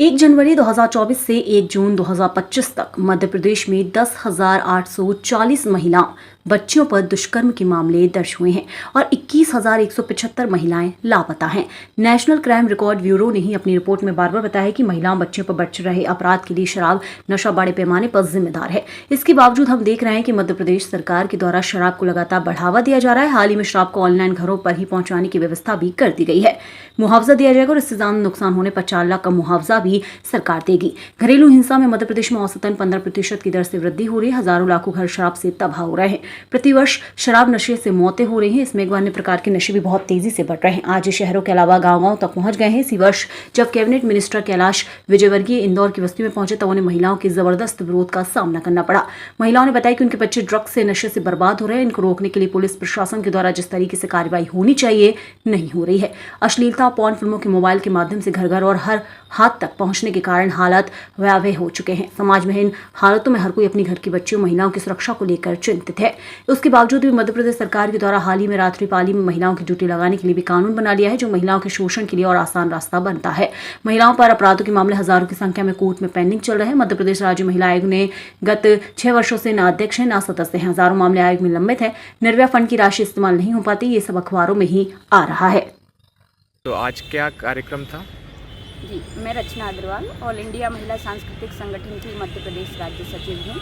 1 जनवरी 2024 से 1 जून 2025 तक मध्य प्रदेश में 10,840 महिलाओं बच्चियों पर दुष्कर्म के मामले दर्ज हुए हैं और 21,175 महिलाएं लापता हैं। नेशनल क्राइम रिकॉर्ड ब्यूरो ने ही अपनी रिपोर्ट में बार बार बताया कि महिलाओं बच्चियों पर बढ़ रहे अपराध के लिए शराब नशा बड़े पैमाने पर जिम्मेदार है। इसके बावजूद हम देख रहे हैं कि मध्य प्रदेश सरकार के द्वारा शराब को लगातार बढ़ावा दिया जा रहा है। हाल ही में शराब को ऑनलाइन घरों पर ही पहुंचाने की व्यवस्था भी कर दी गई है। मुआवजा दिया जाएगा और इससे ज्यादा नुकसान होने पर 4 लाख का मुआवजा भी सरकार देगी। घरेलू हिंसा में मध्य प्रदेश में औसतन 15% की दर से वृद्धि हो रही है। हजारों लाखों घर शराब से तबाह हो रहे हैं। प्रतिवर्ष शराब नशे से मौतें हो रही हैं। इसमें अन्य प्रकार के नशे भी बहुत तेजी से बढ़ रहे हैं। आज शहरों के अलावा गाँव-गाँव तक पहुंच गए हैं। इसी वर्ष जब कैबिनेट मिनिस्टर कैलाश विजयवर्गीय इंदौर की बस्ती में पहुंचे तब उन्हें महिलाओं के जबरदस्त विरोध का सामना करना पड़ा। महिलाओं ने बताया कि उनके बच्चे ड्रग्स से नशे से बर्बाद हो रहे हैं। इनको रोकने के लिए पुलिस प्रशासन के द्वारा जिस तरीके से कार्रवाई होनी चाहिए नहीं हो रही है। अश्लीलता पॉर्न फिल्मों के मोबाइल के माध्यम से घर घर और हर हाथ तक पहुंचने के कारण हालात भयावह हो चुके हैं। समाज में इन हालतों में हर कोई अपनी घर की बच्चियों महिलाओं की सुरक्षा को लेकर चिंतित है। उसके बावजूद भी मध्य प्रदेश सरकार के द्वारा हाल ही में रात्रिपाली में महिलाओं की ड्यूटी लगाने के लिए भी कानून बना लिया है, जो महिलाओं के शोषण के लिए और आसान रास्ता बनता है। महिलाओं पर अपराधों के मामले हजारों की संख्या में कोर्ट में पेंडिंग चल रहे हैं। मध्य प्रदेश राज्य महिला आयोग ने गत 6 वर्षों से न अध्यक्ष है न सदस्य हैं। हजारों मामले आयोग में लंबित है। निर्भया फंड की राशि इस्तेमाल नहीं हो पाती। ये सब अखबारों में ही आ रहा है। तो आज क्या कार्यक्रम था? जी, मैं रचना अग्रवाल ऑल इंडिया महिला सांस्कृतिक संगठन की मध्य प्रदेश राज्य सचिव हूँ।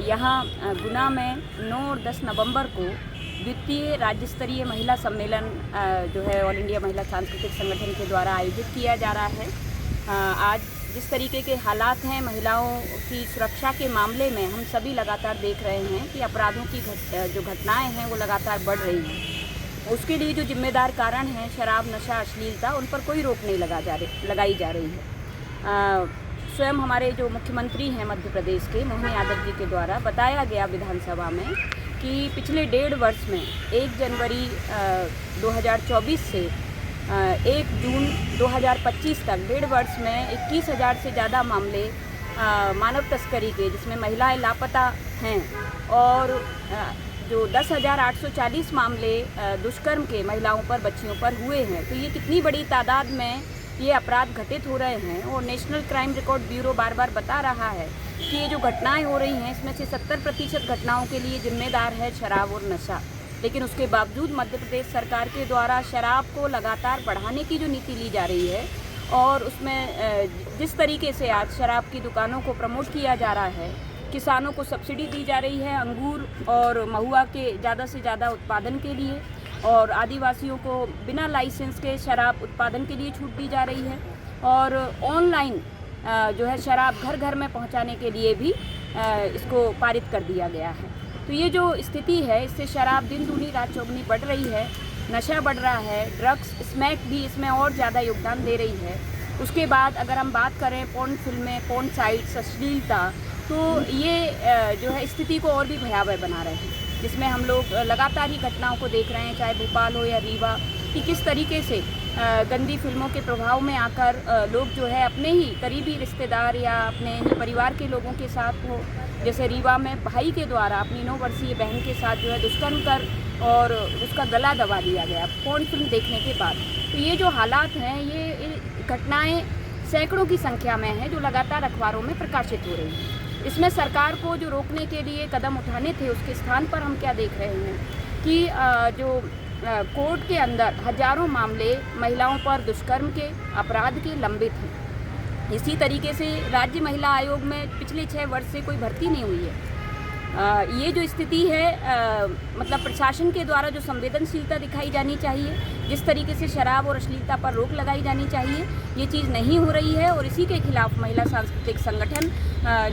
यहाँ गुना में 9 और 10 नवंबर को द्वितीय राज्य स्तरीय महिला सम्मेलन जो है ऑल इंडिया महिला सांस्कृतिक संगठन के द्वारा आयोजित किया जा रहा है। आज जिस तरीके के हालात हैं महिलाओं की सुरक्षा के मामले में, हम सभी लगातार देख रहे हैं कि अपराधों की जो घटनाएँ हैं वो लगातार बढ़ रही हैं। उसके लिए जो जिम्मेदार कारण हैं शराब नशा अश्लीलता, उन पर कोई रोक नहीं लगाई जा रही है। स्वयं हमारे जो मुख्यमंत्री हैं मध्य प्रदेश के मोहन यादव जी के द्वारा बताया गया विधानसभा में कि पिछले 1.5 वर्ष में 1 जनवरी 2024 से 1 जून 2025 तक 1.5 वर्ष में 21,000 से ज़्यादा मामले मानव तस्करी के, जिसमें महिलाएं लापता हैं, और जो 10,840 मामले दुष्कर्म के महिलाओं पर बच्चियों पर हुए हैं। तो ये कितनी बड़ी तादाद में ये अपराध घटित हो रहे हैं। और नेशनल क्राइम रिकॉर्ड ब्यूरो बार बार बता रहा है कि ये जो घटनाएं हो रही हैं इसमें से 70% घटनाओं के लिए जिम्मेदार है शराब और नशा। लेकिन उसके बावजूद मध्य प्रदेश सरकार के द्वारा शराब को लगातार बढ़ाने की जो नीति ली जा रही है और उसमें जिस तरीके से आज शराब की दुकानों को प्रमोट किया जा रहा है, किसानों को सब्सिडी दी जा रही है अंगूर और महुआ के ज़्यादा से ज़्यादा उत्पादन के लिए, और आदिवासियों को बिना लाइसेंस के शराब उत्पादन के लिए छूट दी जा रही है, और ऑनलाइन जो है शराब घर घर में पहुंचाने के लिए भी इसको पारित कर दिया गया है। तो ये जो स्थिति है, इससे शराब दिन दूनी रात चौगुनी बढ़ रही है, नशा बढ़ रहा है, ड्रग्स स्मैक भी इसमें और ज़्यादा योगदान दे रही है। उसके बाद अगर हम बात करें पॉर्न फिल्में, पॉर्न साइट्स, अश्लीलता, तो ये जो है स्थिति को और भी भयावह बना रहे हैं, जिसमें हम लोग लगातार ही घटनाओं को देख रहे हैं, चाहे भोपाल हो या रीवा, कि किस तरीके से गंदी फिल्मों के प्रभाव में आकर लोग जो है अपने ही करीबी रिश्तेदार या अपने ही परिवार के लोगों के साथ हो, जैसे रीवा में भाई के द्वारा अपनी 9 वर्षीय बहन के साथ जो है दुष्कर्म कर और उसका गला दबा दिया गया पॉर्न फिल्म देखने के बाद। तो ये जो हालात हैं, ये घटनाएँ सैकड़ों की संख्या में हैं जो लगातार अखबारों में प्रकाशित हो रही हैं। इसमें सरकार को जो रोकने के लिए कदम उठाने थे, उसके स्थान पर हम क्या देख रहे हैं कि जो कोर्ट के अंदर हजारों मामले महिलाओं पर दुष्कर्म के अपराध के लंबित हैं। इसी तरीके से राज्य महिला आयोग में पिछले 6 वर्ष से कोई भर्ती नहीं हुई है। ये जो स्थिति है, मतलब प्रशासन के द्वारा जो संवेदनशीलता दिखाई जानी चाहिए, जिस तरीके से शराब और अश्लीलता पर रोक लगाई जानी चाहिए, ये चीज़ नहीं हो रही है। और इसी के खिलाफ महिला सांस्कृतिक संगठन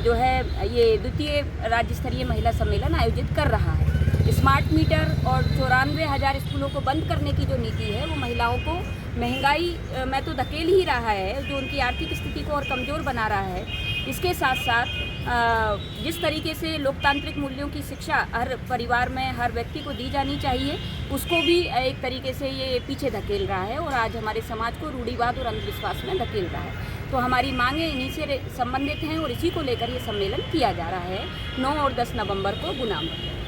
जो है ये द्वितीय राज्य स्तरीय महिला सम्मेलन आयोजित कर रहा है। स्मार्ट मीटर और 94,000 स्कूलों को बंद करने की जो नीति है वो महिलाओं को महंगाई में तो धकेल ही रहा है, जो उनकी आर्थिक स्थिति को और कमज़ोर बना रहा है। इसके साथ साथ जिस तरीके से लोकतांत्रिक मूल्यों की शिक्षा हर परिवार में हर व्यक्ति को दी जानी चाहिए, उसको भी एक तरीके से ये पीछे धकेल रहा है और आज हमारे समाज को रूढ़िवाद और अंधविश्वास में धकेल रहा है। तो हमारी मांगें इन्हीं से संबंधित हैं और इसी को लेकर ये सम्मेलन किया जा रहा है 9 और 10 नवंबर को गुना में।